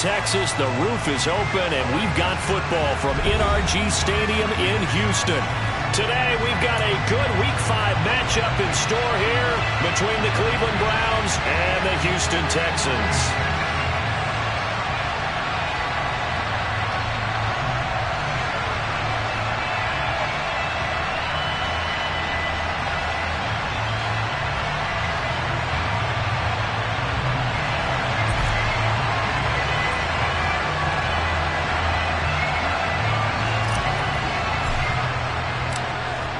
Texas. The roof is open, and we've got football from NRG Stadium in Houston. Today, we've got a good Week 5 matchup in store here between the Cleveland Browns and the Houston Texans.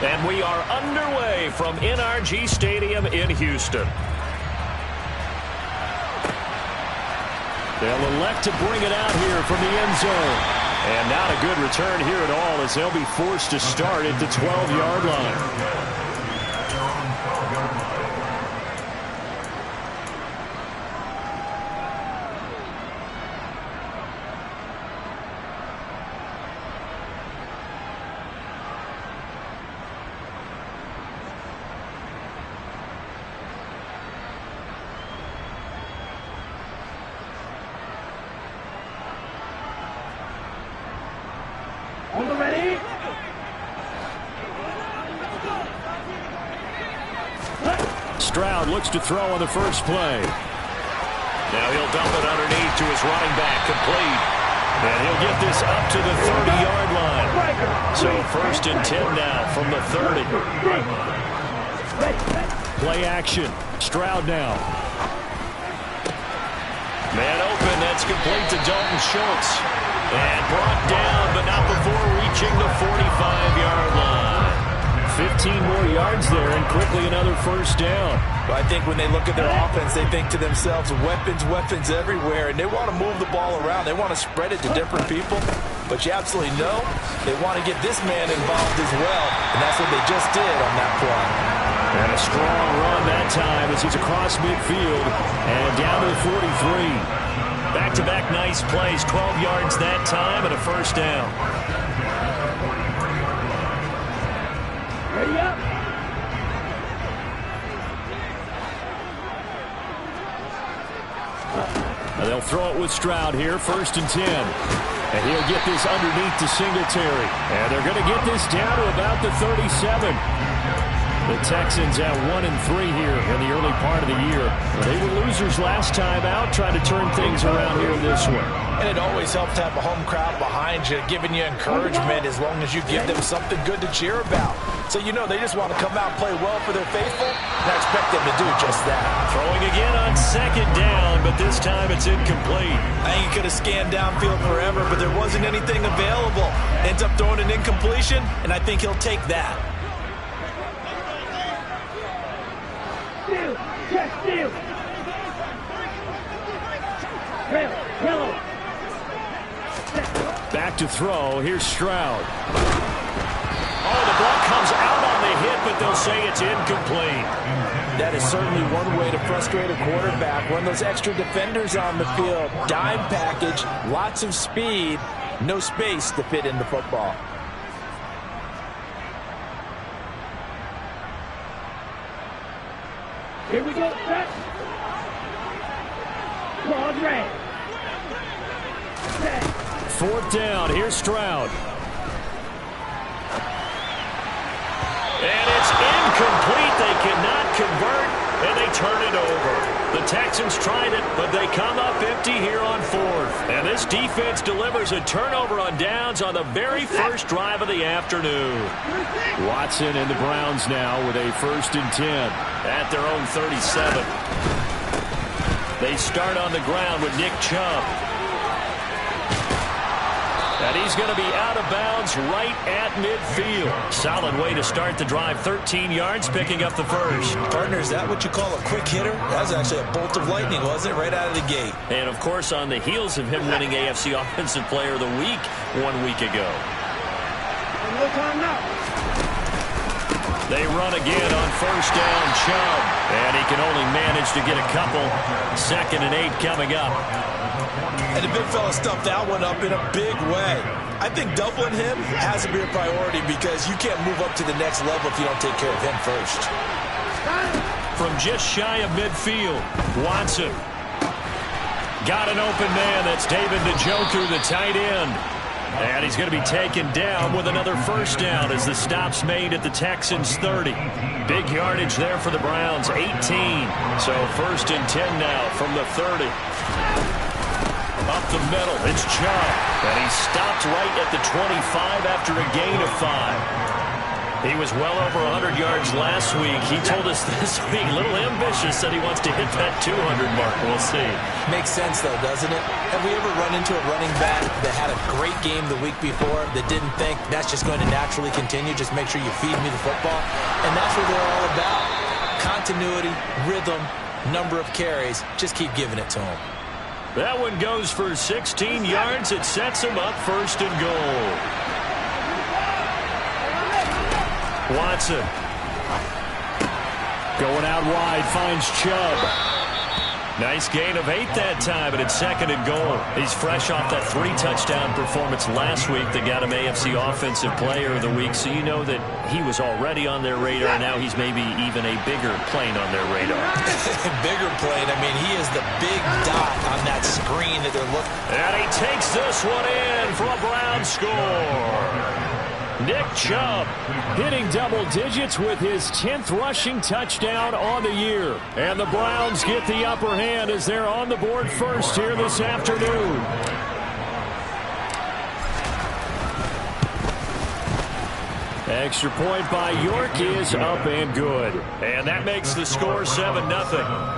And we are underway from NRG Stadium in Houston. They'll elect to bring it out here from the end zone. And not a good return here at all, as they'll be forced to start at the 12-yard line. Ready? Stroud looks to throw on the first play. Now he'll dump it underneath to his running back, complete. And he'll get this up to the 30-yard line. So 1st and 10 now from the 30. Play action. Stroud now. Man open. That's complete to Dalton Schultz. And brought down, but not before reaching the 45-yard line. 15 more yards there, and quickly another first down. Well, I think when they look at their offense, they think to themselves, weapons everywhere, and they want to move the ball around. They want to spread it to different people, but you absolutely know they want to get this man involved as well, and that's what they just did on that play. And a strong run that time as he's across midfield and down to the 43. Back-to-back nice plays, 12 yards that time and a first down. Ready up. They'll throw it with Stroud here, 1st and 10. And he'll get this underneath to Singletary. And they're going to get this down to about the 37. The Texans at 1-3 here in the early part of the year. They were losers last time out, trying to turn things around here this one. And it always helps to have a home crowd behind you, giving you encouragement as long as you give them something good to cheer about. So you know they just want to come out and play well for their faithful, and I expect them to do just that. Throwing again on 2nd down, but this time it's incomplete. I think he could have scanned downfield forever, but there wasn't anything available. Ends up throwing an incompletion, and I think he'll take that. Steal. Yellow. Back to throw. Here's Stroud. Oh, the ball comes out on the hit, but they'll say it's incomplete. That is certainly one way to frustrate a quarterback. Run those extra defenders on the field. Dime package, lots of speed, no space to fit in the football. Here we go. Set. Claws red. Set. 4th down. Here's Stroud. And it's incomplete. They cannot convert, and they turn it over. The Texans tried it, but they come up empty here on 4th. And this defense delivers a turnover on downs on the very first drive of the afternoon. Watson and the Browns now with a 1st and 10 at their own 37. They start on the ground with Nick Chubb. And he's going to be out of bounds right at midfield. Solid way to start the drive. 13 yards, picking up the first. Partner, is that what you call a quick hitter? That was actually a bolt of lightning, wasn't it? Right out of the gate. And, of course, on the heels of him winning AFC Offensive Player of the Week 1 week ago. No time now. They run again on 1st down, Chubb. And he can only manage to get a couple. 2nd and 8 coming up. And the big fella stuffed that one up in a big way. I think doubling him has to be a priority because you can't move up to the next level if you don't take care of him first. From just shy of midfield, Watson. Got an open man. That's David Njoku, the tight end. And he's going to be taken down with another first down as the stop's made at the Texans' 30. Big yardage there for the Browns, 18. So 1st and 10 now from the 30. Up the middle, it's Chubb. And he stopped right at the 25 after a gain of 5. He was well over 100 yards last week. He told us this week, a little ambitious, said he wants to hit that 200 mark. We'll see. Makes sense, though, doesn't it? Have we ever run into a running back that had a great game the week before that didn't think that's just going to naturally continue? Just make sure you feed me the football. And that's what they're all about. Continuity, rhythm, number of carries. Just keep giving it to him. That one goes for 16 yards. It sets him up 1st and goal. Watson going out wide, finds Chubb. Nice gain of 8 that time, and it's 2nd and goal. He's fresh off that 3-touchdown performance last week that got him AFC Offensive Player of the Week, so you know that he was already on their radar. Now he's maybe even a bigger plane on their radar. Bigger plane. I mean, he is the big dot on that screen that they're looking. And he takes this one in for a Brown score. Nick Chubb hitting double digits with his 10th rushing touchdown on the year. And the Browns get the upper hand as they're on the board first here this afternoon. Extra point by York is up and good. And that makes the score 7-0.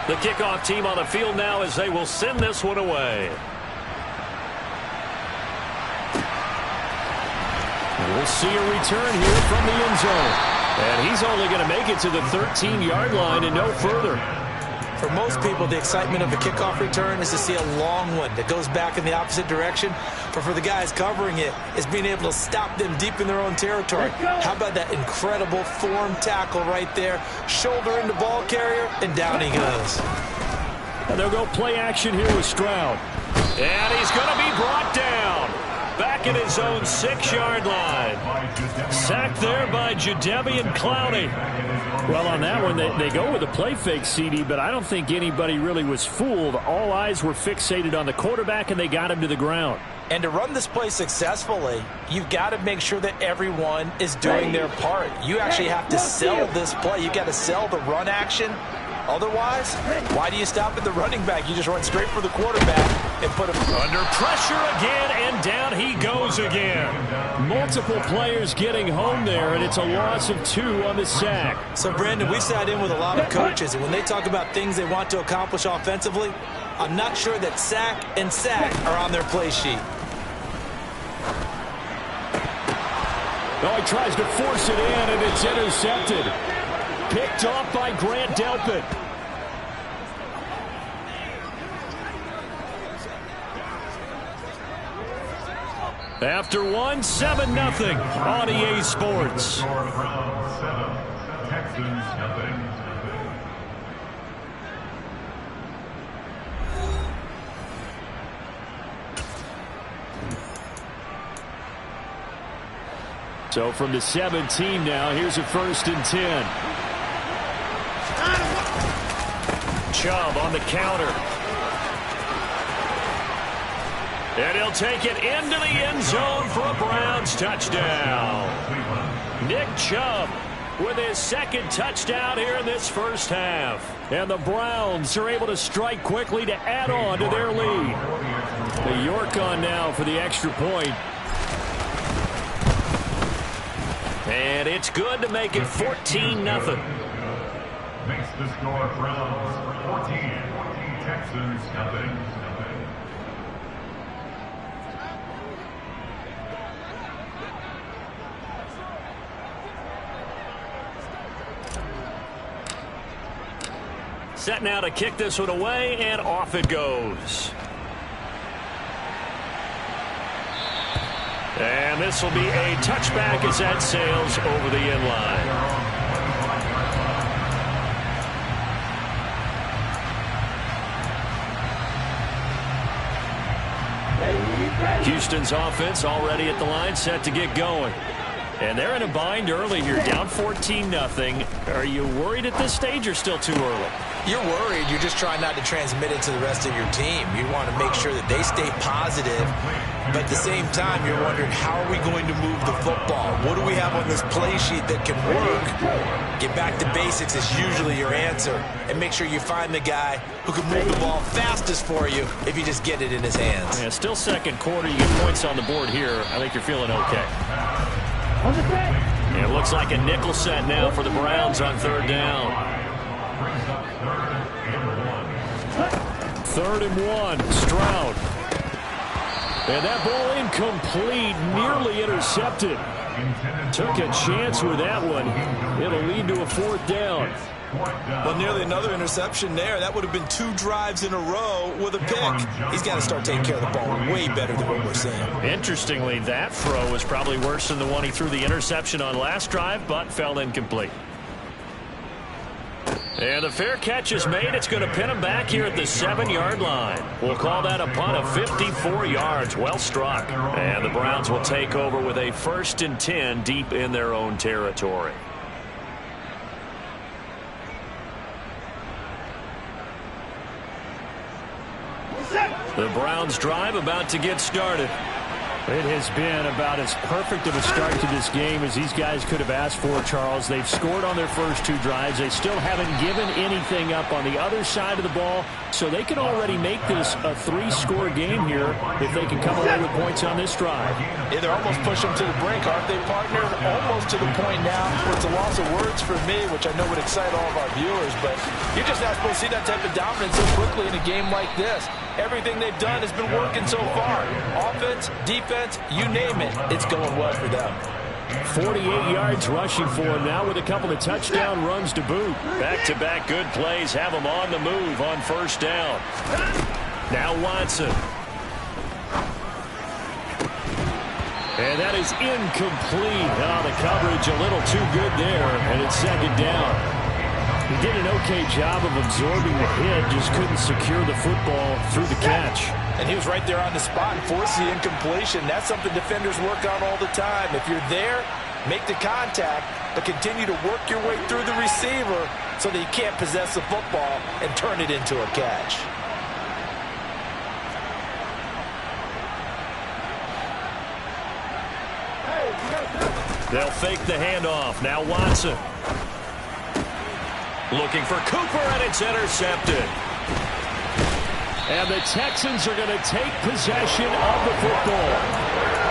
The kickoff team on the field now as they will send this one away. We'll see a return here from the end zone. And he's only going to make it to the 13-yard line and no further. For most people, the excitement of a kickoff return is to see a long one that goes back in the opposite direction. But for the guys covering it, it's being able to stop them deep in their own territory. How about that incredible form tackle right there? Shoulder into ball carrier, and down he goes. And they'll go play action here with Stroud. And he's going to be brought down. Back in his own 6-yard line. Sacked there by Jadeveon Clowney. Well, on that one, they go with a play fake, CD, but I don't think anybody really was fooled. All eyes were fixated on the quarterback, and they got him to the ground. And to run this play successfully, you've got to make sure that everyone is doing their part. You actually have to sell this play. You've got to sell the run action. Otherwise, why do you stop at the running back? You just run straight for the quarterback and put him under pressure again, and down he goes again. Multiple players getting home there, and it's a loss of 2 on the sack. So, Brandon, we've sat in with a lot of coaches, and when they talk about things they want to accomplish offensively, I'm not sure that sack and sack are on their play sheet. Oh, he tries to force it in, and it's intercepted. Picked off by Grant Delpit. After one, 7-0 on EA Sports. So from the 17 now, here's a 1st and 10. Chubb on the counter. And he'll take it into the end zone for a Browns touchdown. Nick Chubb with his 2nd touchdown here in this first half. And the Browns are able to strike quickly to add on to their lead. The York on now for the extra point. And it's good to make it 14-0. Makes the score Browns 14, Texans nothing. Set now to kick this one away, and off it goes. And this will be a touchback as that sails over the end line. Houston's offense already at the line, set to get going. And they're in a bind early here, down 14-0. Are you worried at this stage or still too early? You're worried. You're just trying not to transmit it to the rest of your team. You want to make sure that they stay positive, but at the same time, you're wondering, how are we going to move the football? What do we have on this play sheet that can work? Get back to basics is usually your answer, and make sure you find the guy who can move the ball fastest for you if you just get it in his hands. Yeah, still second quarter. You get points on the board here. I think you're feeling okay. It looks like a nickel set now for the Browns on third down. 3rd and 1. Stroud. And that ball incomplete, nearly intercepted. Took a chance with that one. It'll lead to a 4th down. Well, nearly another interception there. That would have been 2 drives in a row with a pick. He's got to start taking care of the ball way better than what we're seeing. Interestingly, that throw was probably worse than the one he threw the interception on last drive, but fell incomplete. And the fair catch is made. It's going to pin him back here at the 7-yard line. We'll call that a punt of 54 yards. Well struck. And the Browns will take over with a 1st and 10 deep in their own territory. The Browns drive about to get started. It has been about as perfect of a start to this game as these guys could have asked for, Charles. They've scored on their first 2 drives. They still haven't given anything up on the other side of the ball, so they can already make this a 3-score game here if they can come away with points on this drive. Yeah, they're almost pushing them to the brink, aren't they, partner? Almost to the point now where it's a loss of words for me, which I know would excite all of our viewers, but you're just not supposed to see that type of dominance so quickly in a game like this. Everything they've done has been working so far. Offense, defense, you name it, it's going well for them. 48 yards rushing for him now with a couple of touchdown runs to boot. Back-to-back good plays have him on the move on 1st down. Now Watson. And that is incomplete. Oh, the coverage a little too good there, and it's 2nd down. He did an okay job of absorbing the hit, just couldn't secure the football through the catch. And he was right there on the spot and forced the incompletion. That's something defenders work on all the time. If you're there, make the contact, but continue to work your way through the receiver so that you can't possess the football and turn it into a catch. They'll fake the handoff. Now Watson. Looking for Cooper, and it's intercepted. And the Texans are going to take possession of the football.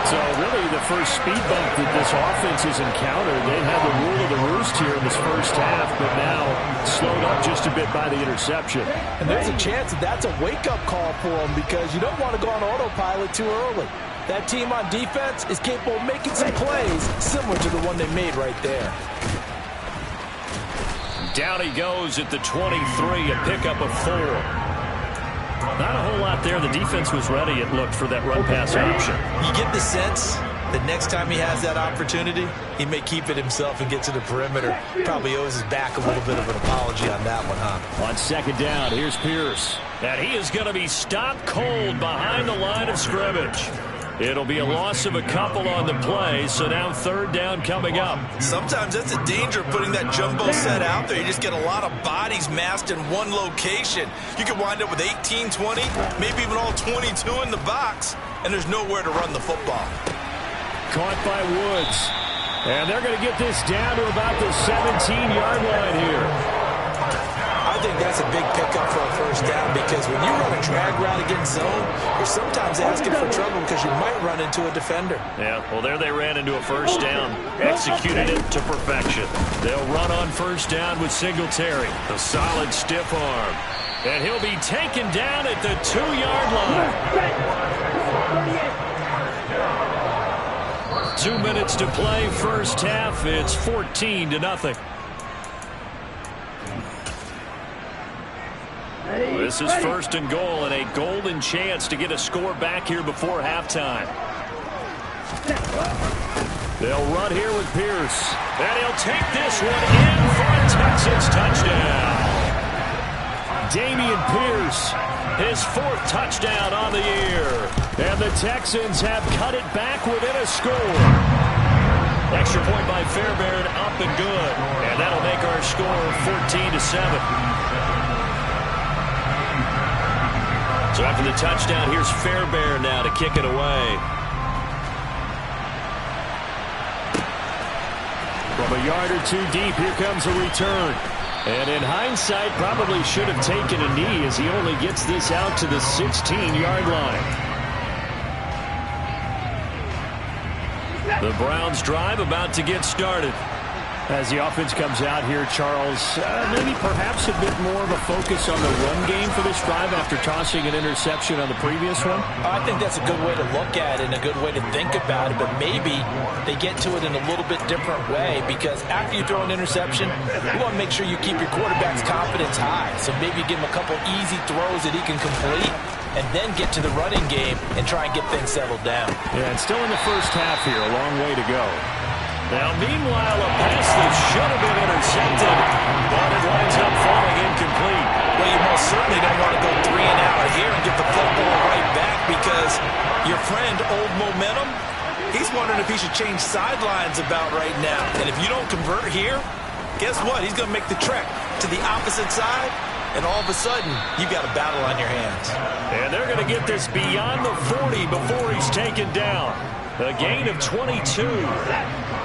So really the first speed bump that this offense has encountered. They've had the rule of the roost here in this first half, but now slowed up just a bit by the interception. And there's a chance that that's a wake-up call for them because you don't want to go on autopilot too early. That team on defense is capable of making some plays similar to the one they made right there. Down he goes at the 23, a pickup of 4. Not a whole lot there. The defense was ready, it looked, for that run-pass option. You get the sense that next time he has that opportunity, he may keep it himself and get to the perimeter. Probably owes his back a little bit of an apology on that one, huh? On 2nd down, here's Pierce. And he is going to be stopped cold behind the line of scrimmage. It'll be a loss of a couple on the play, so now 3rd down coming up. Sometimes that's a danger of putting that jumbo set out there. You just get a lot of bodies massed in one location. You could wind up with 18, 20, maybe even all 22 in the box, and there's nowhere to run the football. Caught by Woods. And they're going to get this down to about the 17-yard line here. I think that's a big pickup for a 1st down because when you run a drag route against zone, you're sometimes asking for trouble because you might run into a defender. Yeah, well, there they ran into a 1st down. Executed it to perfection. They'll run on 1st down with Singletary. A solid stiff arm. And he'll be taken down at the 2-yard line. 2 minutes to play, first half. It's 14-0. This is 1st and goal and a golden chance to get a score back here before halftime. They'll run here with Pierce. And he'll take this one in for a Texans touchdown. Dameon Pierce, his 4th touchdown on the year. And the Texans have cut it back within a score. Extra point by Fairbairn, up and good. And that'll make our score 14-7. So after the touchdown, here's Fairbairn now to kick it away. From a yard or two deep, here comes a return. And in hindsight, probably should have taken a knee as he only gets this out to the 16-yard line. The Browns drive about to get started. As the offense comes out here, Charles, maybe perhaps a bit more of a focus on the run game for this drive after tossing an interception on the previous one? I think that's a good way to look at it and a good way to think about it, but maybe they get to it in a little bit different way because after you throw an interception, you want to make sure you keep your quarterback's confidence high. So maybe give him a couple easy throws that he can complete and then get to the running game and try and get things settled down. Yeah, and still in the first half here, a long way to go. Now, meanwhile, a pass that should have been intercepted, but it winds up falling incomplete. Well, you most certainly don't want to go 3 and out here and get the football right back because your friend, Old Momentum, he's wondering if he should change sidelines about right now. And if you don't convert here, guess what? He's going to make the trek to the opposite side, and all of a sudden, you've got a battle on your hands. And they're going to get this beyond the 40 before he's taken down. A gain of 22.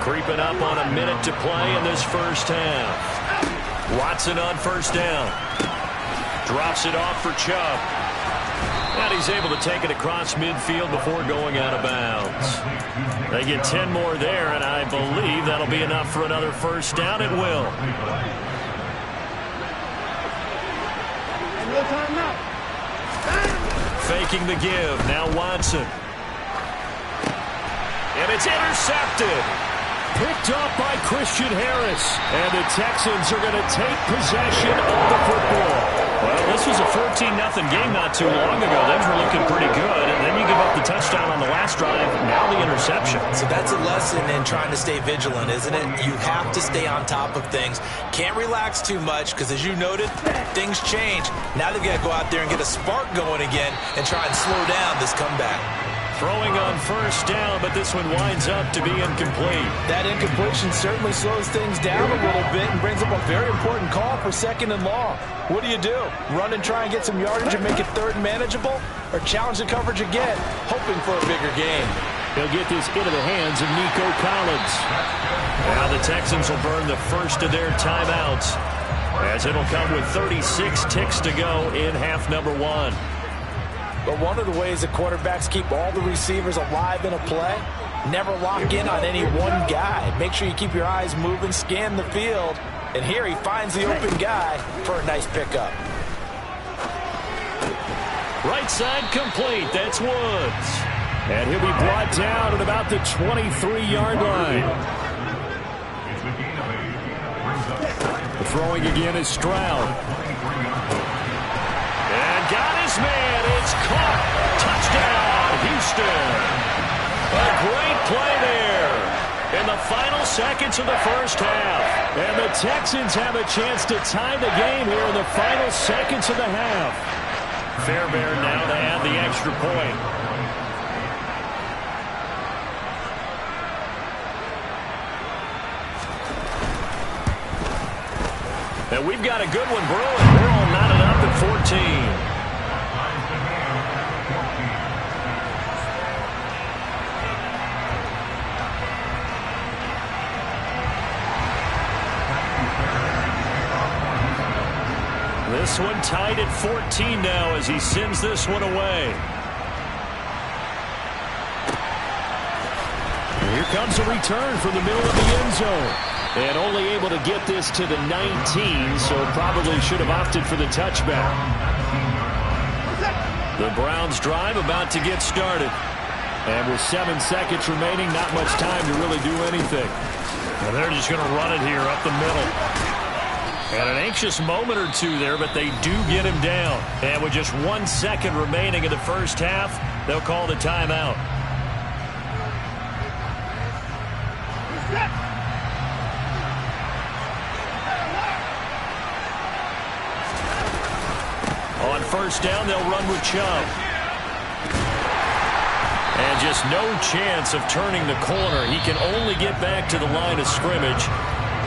Creeping up on a minute to play in this first half. Watson on first down. Drops it off for Chubb. And he's able to take it across midfield before going out of bounds. They get 10 more there, and I believe that'll be enough for another first down. It will. No time now. Faking the give. Now Watson. And it's intercepted. Picked off by Christian Harris. And the Texans are going to take possession of the football. Well, this was a 14-0 game not too long ago. Those were looking pretty good. And then you give up the touchdown on the last drive. Now the interception. So that's a lesson in trying to stay vigilant, isn't it? You have to stay on top of things. Can't relax too much because, as you noted, things change. Now they've got to go out there and get a spark going again and try and slow down this comeback. Throwing on first down, but this one winds up to be incomplete. That incompletion certainly slows things down a little bit and brings up a very important call for 2nd and long. What do? Run and try and get some yardage and make it 3rd and manageable? Or challenge the coverage again, hoping for a bigger gain? They'll get this into the hands of Nico Collins. Now the Texans will burn the first of their timeouts, as it'll come with 36 ticks to go in half number 1. But one of the ways that quarterbacks keep all the receivers alive in a play, never lock in on any one guy. Make sure you keep your eyes moving, scan the field, and here he finds the open guy for a nice pickup. Right side complete. That's Woods. And he'll be brought down at about the 23-yard line. The throwing again is Stroud. And got his man. It's caught. Touchdown, Houston. A great play there in the final seconds of the first half. And the Texans have a chance to tie the game here in the final seconds of the half. Fairbairn now to add the extra point. And we've got a good one brewing. We're all knotted up at 14. This one tied at 14 now as he sends this one away. And here comes a return from the middle of the end zone. And only able to get this to the 19, so probably should have opted for the touchback. The Browns drive about to get started. And with 7 seconds remaining, not much time to really do anything. And they're just going to run it here up the middle. And an anxious moment or two there, but they do get him down. And with just 1 second remaining in the first half, they'll call the timeout. first down. They'll run with Chubb. And just no chance of turning the corner. He can only get back to the line of scrimmage.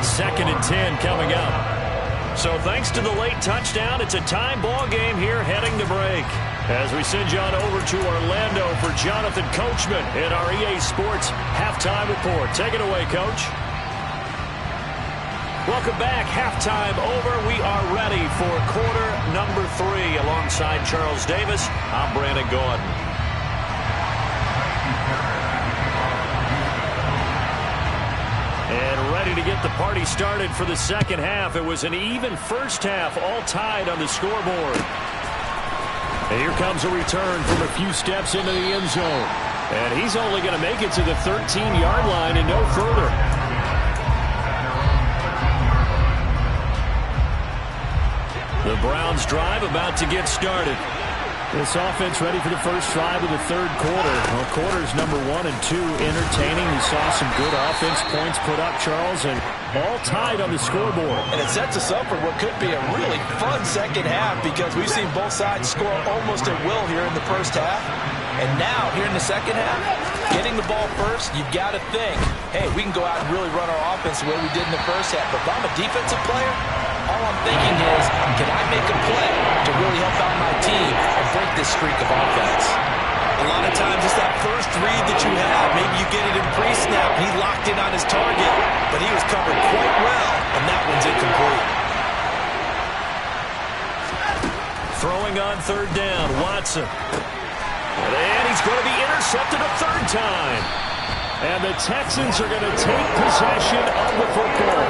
2nd and 10 coming up. So thanks to the late touchdown, it's a tie ball game here heading to break. As we send you on over to Orlando for Jonathan Coachman in our EA Sports Halftime Report. Take it away, Coach. Welcome back. Halftime over. We are ready for quarter number 3 alongside Charles Davis. I'm Brandon Gordon. And ready to get the party started for the second half. It was an even first half, all tied on the scoreboard. And here comes a return from a few steps into the end zone. And he's only going to make it to the 13-yard line and no further. The Browns drive about to get started. This offense ready for the first drive of the third quarter. Well, quarters number 1 and 2 entertaining. We saw some good offense points put up, Charles, and all tied on the scoreboard. And it sets us up for what could be a really fun second half because we've seen both sides score almost at will here in the first half. And now, here in the second half, getting the ball first, you've got to think, hey, we can go out and really run our offense the way we did in the first half. But if I'm a defensive player, all I'm thinking is, can I make a play to really help out my team and break this streak of offense? A lot of times it's that first read that you have. Maybe you get it in pre-snap. He locked in on his target, but he was covered quite well, and that one's incomplete. Throwing on third down, Watson. And he's going to be intercepted a third time. And the Texans are going to take possession of the football.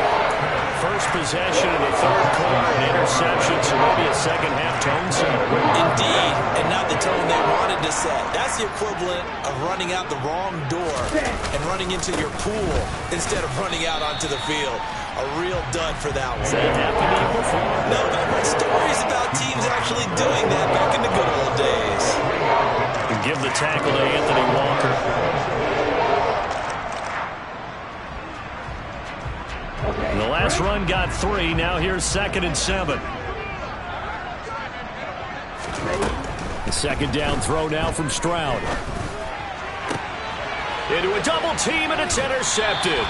First possession of the third quarter, an interception, so maybe a second-half tone setter. Indeed, and not the tone they wanted to set. That's the equivalent of running out the wrong door and running into your pool instead of running out onto the field. A real dud for that one. Has that happened to you before? No, but I've read stories about teams actually doing that back in the good old days. And give the tackle to Anthony Walker. The last run got 3. Now here's 2nd and 7. The second down throw now from Stroud. Into a double team, and it's intercepted.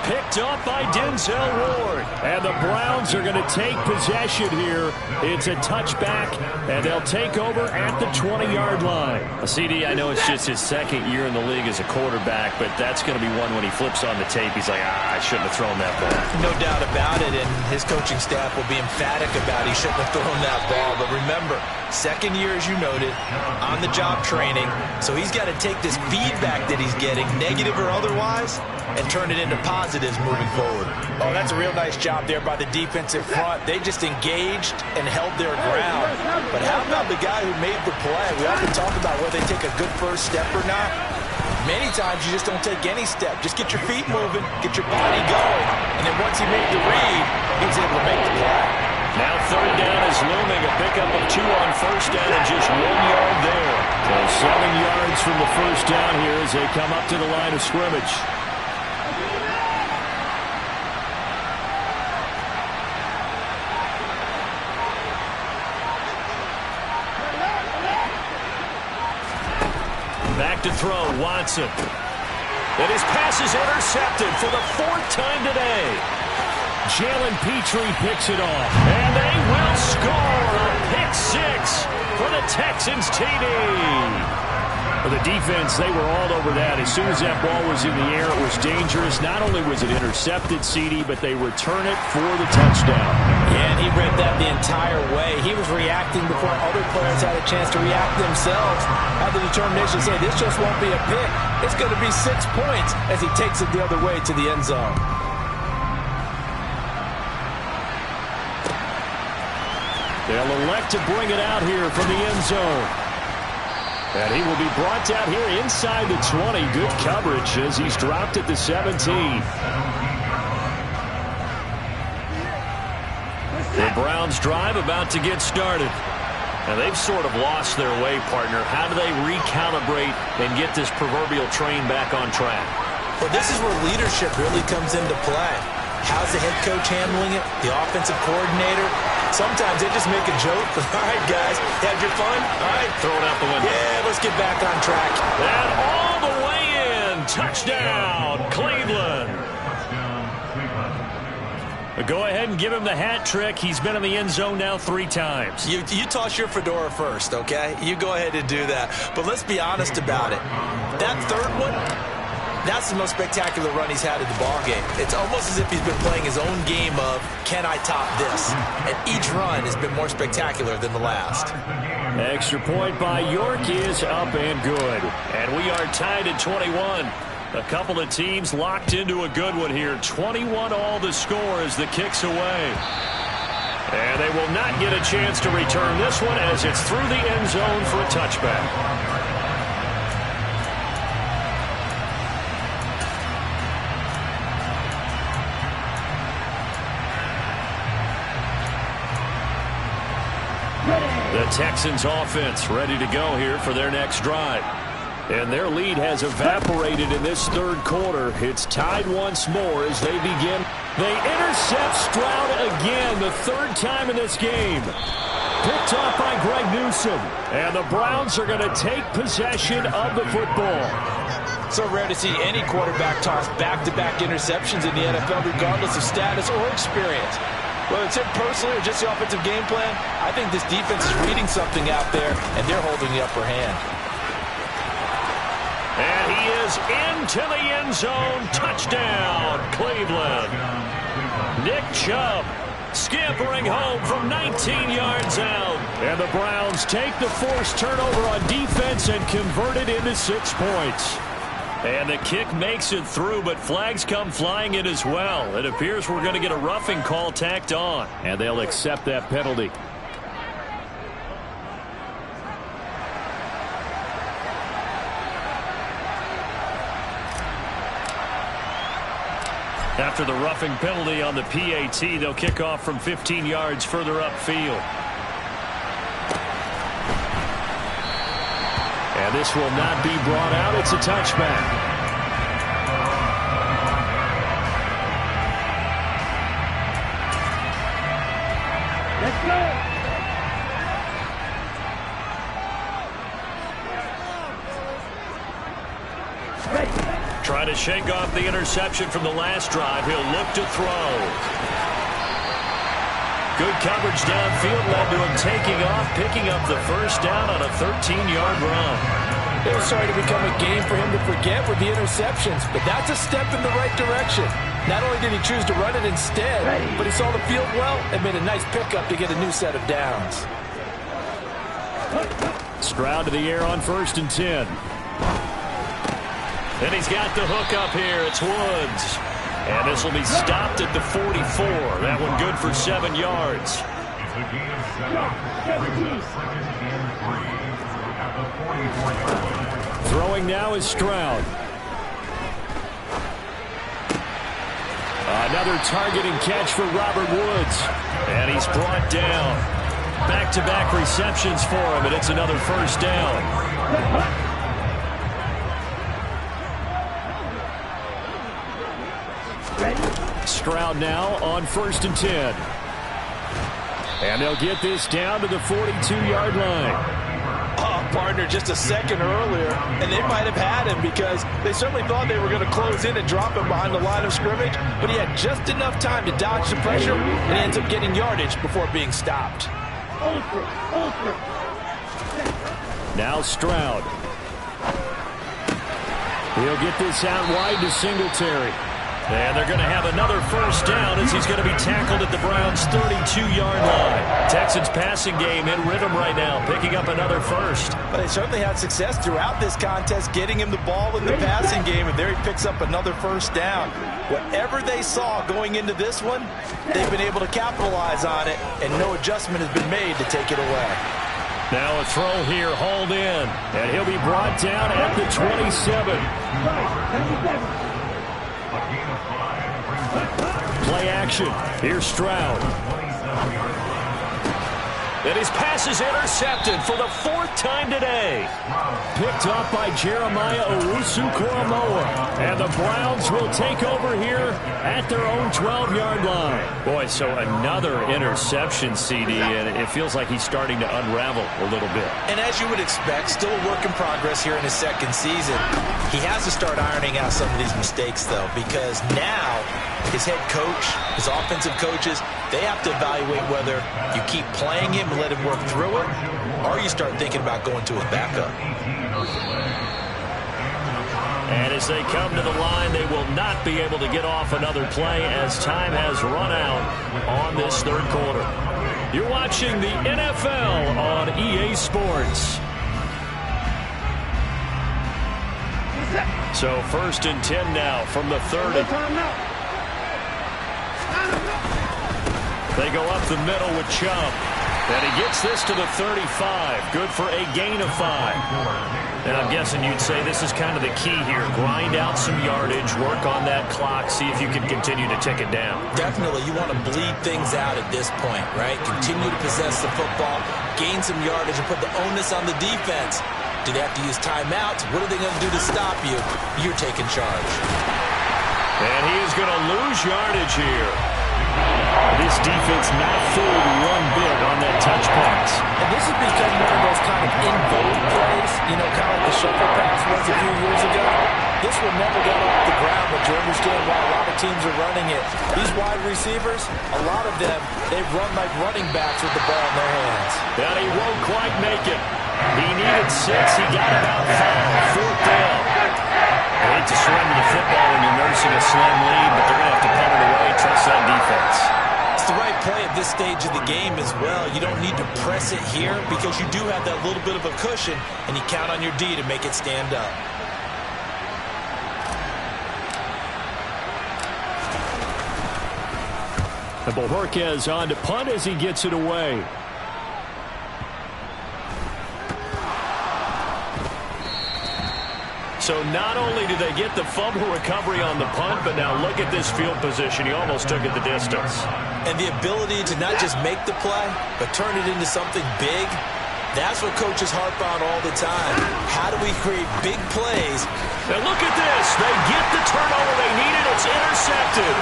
Picked up by Denzel Ward. And the Browns are going to take possession here. It's a touchback, and they'll take over at the 20-yard line. CD, I know it's just his second year in the league as a quarterback, but that's going to be one when he flips on the tape. He's like, I shouldn't have thrown that ball. No doubt about it, and his coaching staff will be emphatic about he shouldn't have thrown that ball. But remember, second year, as you noted, on-the-job training. So he's got to take this feedback that he's getting, negative or otherwise, and turn it into positives moving forward. Oh, that's a real nice job there by the defensive front. They just engaged and held their ground. But how about the guy who made the play? We often talk about whether they take a good first step or not. Many times you just don't take any step. Just get your feet moving, get your body going, and then once he made the read, he was able to make the play. Now third down is looming. A pickup of 2 on first down and just 1 yard there. So 7 yards from the first down here as they come up to the line of scrimmage. Back to throw, Watson. And his pass is intercepted for the 4th time today. Jalen Petrie picks it off. And they will score a pick 6 for the Texans TD. For the defense, they were all over that. As soon as that ball was in the air, it was dangerous. Not only was it intercepted, CD, but they return it for the touchdown. Yeah, and he read that the entire way. He was reacting before other players had a chance to react themselves. Had the determination to say, this just won't be a pick. It's going to be 6 points as he takes it the other way to the end zone. They'll elect to bring it out here from the end zone. And he will be brought down here inside the 20. Good coverage as he's dropped at the 17. The Browns drive about to get started. And they've sort of lost their way, partner. How do they recalibrate and get this proverbial train back on track? Well, this is where leadership really comes into play. How's the head coach handling it? The offensive coordinator? Sometimes they just make a joke. All right, guys, had your fun? All right. Throw it out the window. Yeah, let's get back on track. And all the way in. Touchdown, Cleveland. Go ahead and give him the hat trick. He's been in the end zone now 3 times. You toss your fedora first, okay? You go ahead and do that. But let's be honest about it. That third one, that's the most spectacular run he's had in the ballgame. It's almost as if he's been playing his own game of, can I top this? And each run has been more spectacular than the last. Extra point by York is up and good. And we are tied at 21. A couple of teams locked into a good one here. 21 all the score as the kick's away. And they will not get a chance to return this one as it's through the end zone for a touchback. The Texans offense ready to go here for their next drive. And their lead has evaporated in this third quarter. It's tied once more as they begin. They intercept Stroud again, the 3rd time in this game. Picked off by Greg Newsome. And the Browns are going to take possession of the football. So rare to see any quarterback toss back-to-back interceptions in the NFL, regardless of status or experience. Whether it's him personally or just the offensive game plan, I think this defense is reading something out there, and they're holding the upper hand. And he is into the end zone. Touchdown, Cleveland. Nick Chubb scampering home from 19 yards out. And the Browns take the forced turnover on defense and convert it into 6 points. And the kick makes it through, but flags come flying in as well. It appears we're going to get a roughing call tacked on. And they'll accept that penalty. After the roughing penalty on the PAT, they'll kick off from 15 yards further upfield. And this will not be brought out. It's a touchback. Let's go. Trying to shake off the interception from the last drive. He'll look to throw. Good coverage downfield led to him taking off, picking up the first down on a 13-yard run. It was starting to become a game for him to forget with the interceptions, but that's a step in the right direction. Not only did he choose to run it instead, but he saw the field well and made a nice pickup to get a new set of downs. Stroud to the air on 1st and 10. And he's got the hook up here. It's Woods. And this will be stopped at the 44. That one good for 7 yards. It's a gain of 7. Brings up 2nd and 3 at the 44-yard line. Throwing now is Stroud. Another targeting catch for Robert Woods. And he's brought down. Back-to-back receptions for him, and it's another first down. Stroud now on 1st and 10. And they'll get this down to the 42-yard line. Oh, partner, just a second earlier, and they might have had him because they certainly thought they were going to close in and drop him behind the line of scrimmage, but he had just enough time to dodge the pressure, and he ends up getting yardage before being stopped. Now Stroud. He'll get this out wide to Singletary. And they're going to have another first down as he's going to be tackled at the Browns' 32-yard line. Texans passing game in rhythm right now, picking up another first. But they certainly had success throughout this contest, getting him the ball in the passing game, and there he picks up another first down. Whatever they saw going into this one, they've been able to capitalize on it, and no adjustment has been made to take it away. Now a throw here, hauled in, and he'll be brought down at the 27. Play action. Here's Stroud. And his pass is intercepted for the 4th time today. Picked off by Jeremiah Owusu-Koramoah. And the Browns will take over here at their own 12-yard line. Boy, so another interception, CD, and it feels like he's starting to unravel a little bit. And as you would expect, still a work in progress here in his second season. He has to start ironing out some of these mistakes, though, because now his head coach, his offensive coaches, they have to evaluate whether you keep playing him and let him work through it, or you start thinking about going to his backup. And as they come to the line, they will not be able to get off another play as time has run out on this third quarter. You're watching the NFL on EA Sports. So 1st and 10 now from the 30. They go up the middle with Chubb. And he gets this to the 35. Good for a gain of 5. And I'm guessing you'd say this is kind of the key here. Grind out some yardage, work on that clock, see if you can continue to tick it down. Definitely. You want to bleed things out at this point, right? Continue to possess the football, gain some yardage, and put the onus on the defense. Do they have to use timeouts? What are they going to do to stop you? You're taking charge. And he is going to lose yardage here. This defense not fooled one bit on that touch pass. And this has become one of those kind of in-vogue plays, you know, kind of like the shuffle pass was a few years ago. This one never got off the ground, but you understand why a lot of teams are running it. These wide receivers, a lot of them, they run like running backs with the ball in their hands. And he won't quite make it. He needed 6. He got about 5. 4th down. I hate to surrender the football when you're nursing a slim lead, but they're going to have to punt it away. Trust that defense. It's the right play at this stage of the game as well. You don't need to press it here because you do have that little bit of a cushion, and you count on your D to make it stand up. And Bojorquez on to punt as he gets it away. So not only do they get the fumble recovery on the punt, but now look at this field position. He almost took it the distance. And the ability to not just make the play, but turn it into something big, that's what coaches harp on all the time. How do we create big plays? And look at this. They get the turnover they needed. It's intercepted.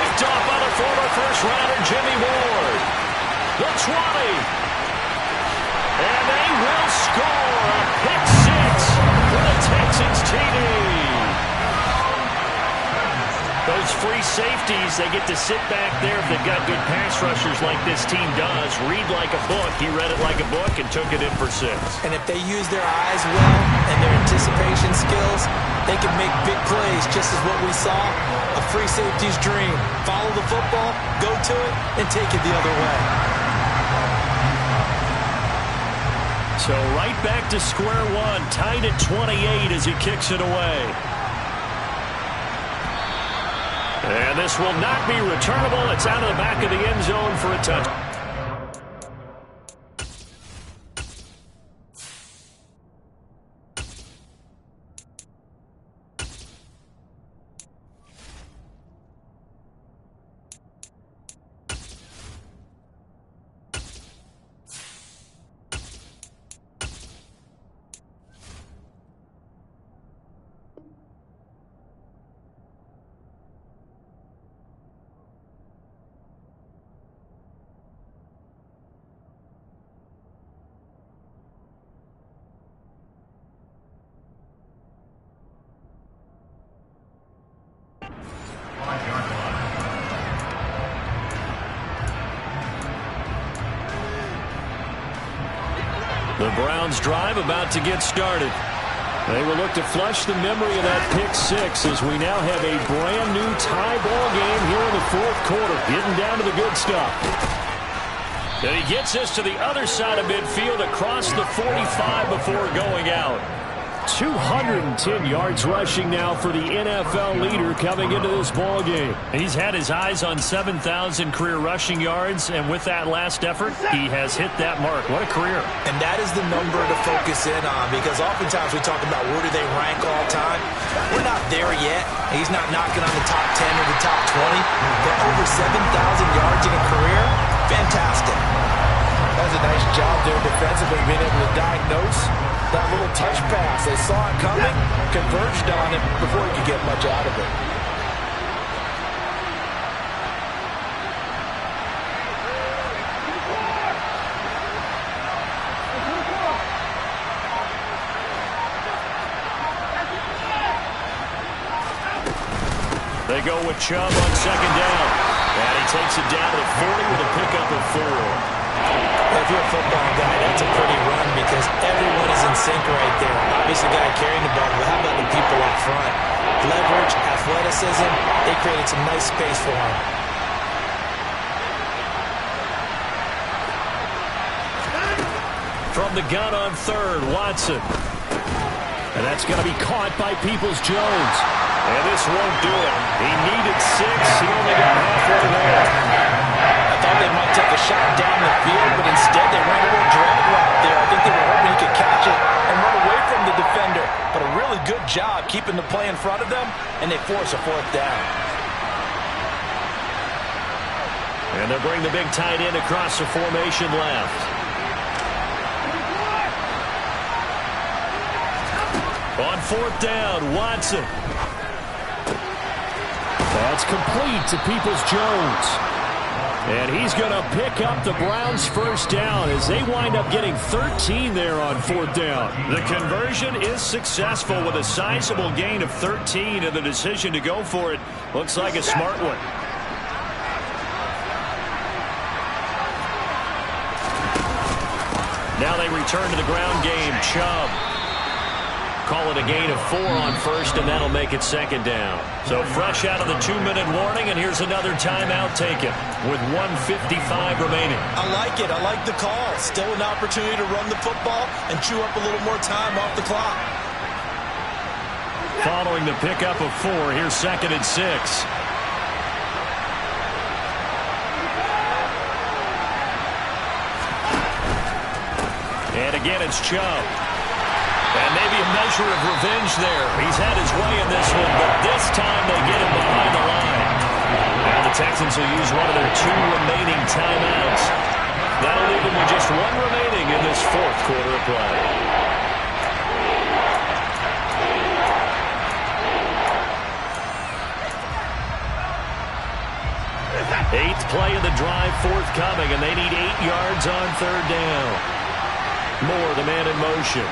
Picked off by the former first-rounder Jimmy Ward. The 20. And they will score a pick 6 for the Texans TD. Those free safeties, they get to sit back there if they've got good pass rushers like this team does. Read like a book. He read it like a book and took it in for 6. And if they use their eyes well and their anticipation skills, they can make big plays, just as what we saw. A free safety's dream. Follow the football, go to it, and take it the other way. So right back to square one, tied at 28 as he kicks it away. And this will not be returnable. It's out of the back of the end zone for a touchdown. The Browns drive about to get started. They will look to flush the memory of that pick 6 as we now have a brand new tie ball game here in the 4th quarter. Getting down to the good stuff. And he gets us to the other side of midfield across the 45 before going out. 210 yards rushing now for the NFL leader coming into this ball game. He's had his eyes on 7,000 career rushing yards, and with that last effort, he has hit that mark. What a career. And that is the number to focus in on, because oftentimes we talk about where do they rank all time. We're not there yet. He's not knocking on the top 10 or the top 20, but over 7,000 yards in a career, fantastic. That was a nice job there defensively, being able to diagnose that little touch pass. They saw it coming, converged on it before he could get much out of it. They go with Chubb on second down. And he takes it down to the 40 with a pickup of 4. If you're a football guy, that's a pretty run because everyone is in sync right there. Obviously, the guy carrying the ball, but how about the people up front? Leverage, athleticism, they created some nice space for him. From the gun on third, Watson. And that's going to be caught by Peoples-Jones. And this won't do it. He needed 6. He only got halfway there. I thought they might take a shot down the field, but instead they ran a little drag route there. I think they were hoping he could catch it and run away from the defender. But a really good job keeping the play in front of them, and they force a 4th down. And they'll bring the big tight end across the formation left. On 4th down, Watson. That's complete to Peoples-Jones. And he's going to pick up the Browns' first down as they wind up getting 13 there on 4th down. The conversion is successful with a sizable gain of 13, and the decision to go for it looks like a smart one. Now they return to the ground game. Chubb. Call it a gain of 4 on first, and that'll make it second down. So fresh out of the 2-minute warning, and here's another timeout taken with 1:55 remaining. I like it. I like the call. Still an opportunity to run the football and chew up a little more time off the clock. Following the pickup of 4, here's 2nd and 6. And again, it's Chubb. And maybe a measure of revenge there. He's had his way in this one, but this time they get him behind the line. And the Texans will use one of their 2 remaining timeouts. That'll leave them with just 1 remaining in this 4th quarter of play. Eighth play of the drive forthcoming, and they need 8 yards on 3rd down. Moore, the man in motion.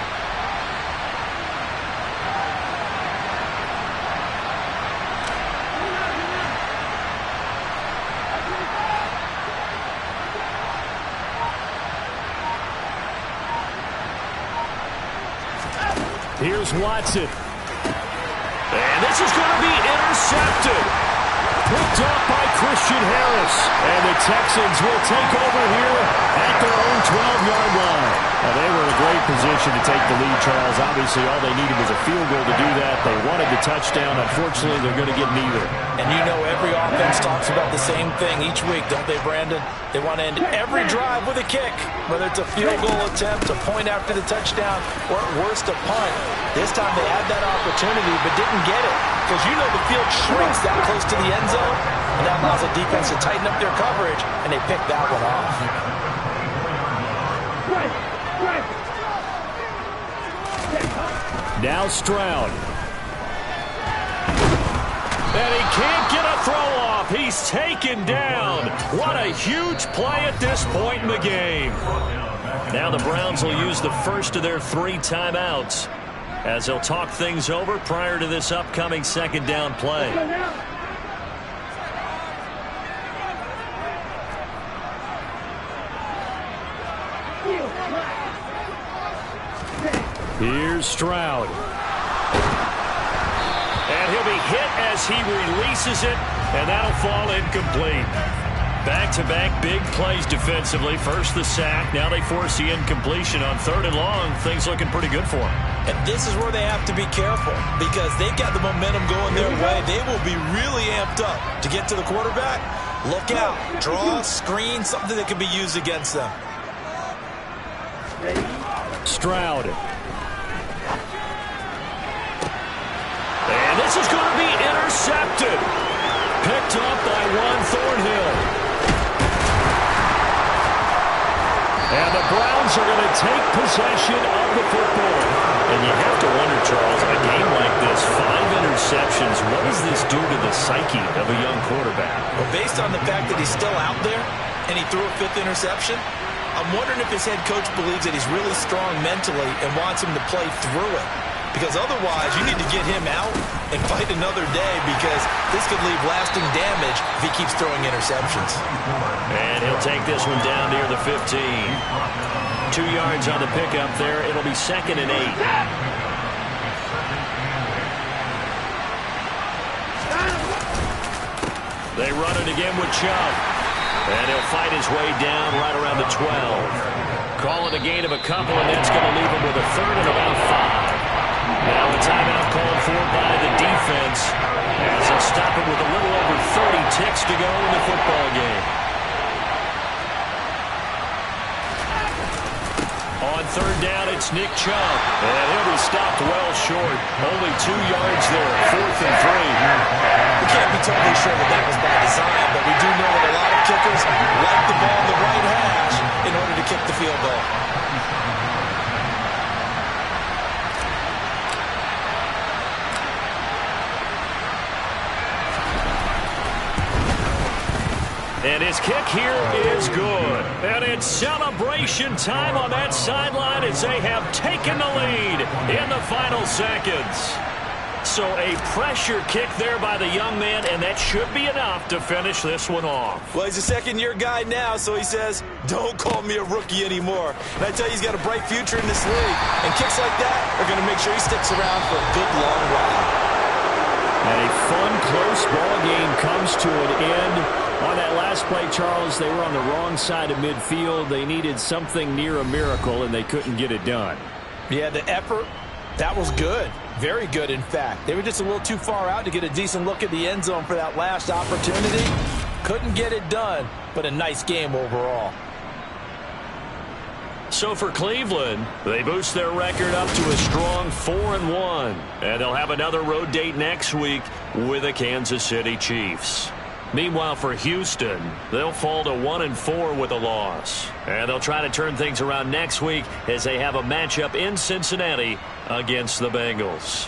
Here's Watson. And this is going to be intercepted. Picked up by Christian Harris. And the Texans will take over here at their own 12-yard line. Now, they were in a great position to take the lead, Charles. Obviously, all they needed was a field goal to do that. They wanted the touchdown. Unfortunately, they're going to get neither. And you know every offense talks about the same thing each week, don't they, Brandon? They want to end every drive with a kick, whether it's a field goal attempt, a point after the touchdown, or at worst a punt. This time they had that opportunity but didn't get it because you know the field shrinks that close to the end zone, and that allows the defense to tighten up their coverage, and they picked that one off. Now Stroud. And he can't get a throw off. He's taken down. What a huge play at this point in the game. Now the Browns will use the first of their 3 timeouts as they'll talk things over prior to this upcoming 2nd down play. Here's Stroud. And he'll be hit as he releases it, and that'll fall incomplete. Back-to-back big plays defensively. First the sack. Now they force the incompletion on 3rd and long. Things looking pretty good for them. And this is where they have to be careful because they've got the momentum going their way. They will be really amped up to get to the quarterback. Look out. Draw, screen, something that can be used against them. Stroud. And this is going to be intercepted. Picked up by Juan Thornhill. And the Browns are going to take possession of the football. And you have to wonder, Charles, a game like this, 5 interceptions, what does this do to the psyche of a young quarterback? Well, based on the fact that he's still out there and he threw a 5th interception, I'm wondering if his head coach believes that he's really strong mentally and wants him to play through it. Because otherwise, you need to get him out and fight another day, because this could leave lasting damage if he keeps throwing interceptions. And he'll take this one down near the 15. 2 yards on the pickup there. It'll be 2nd and 8. They run it again with Chubb. And he'll fight his way down right around the 12. Call it a gain of a couple, and that's going to leave him with a 3rd and about 5. Now a timeout called for by the defense as they'll stop it with a little over 30 ticks to go in the football game. On 3rd down, it's Nick Chubb. And he'll be stopped well short. Only 2 yards there, 4th and 3. We can't be totally sure that was by design, but we do know that a lot of kickers like the ball in the right hash in order to kick the field goal. And his kick here is good. And it's celebration time on that sideline as they have taken the lead in the final seconds. So a pressure kick there by the young man, and that should be enough to finish this one off. Well, he's a second-year guy now, so he says, don't call me a rookie anymore. And I tell you, he's got a bright future in this league. And kicks like that are going to make sure he sticks around for a good long while. And a fun, close ball game comes to an end. On that last play, Charles, they were on the wrong side of midfield. They needed something near a miracle, and they couldn't get it done. Yeah, the effort, that was good. Very good, in fact. They were just a little too far out to get a decent look at the end zone for that last opportunity. Couldn't get it done, but a nice game overall. So for Cleveland, they boost their record up to a strong 4-1. And they'll have another road date next week with the Kansas City Chiefs. Meanwhile, for Houston, they'll fall to 1-4 with a loss. And they'll try to turn things around next week as they have a matchup in Cincinnati against the Bengals.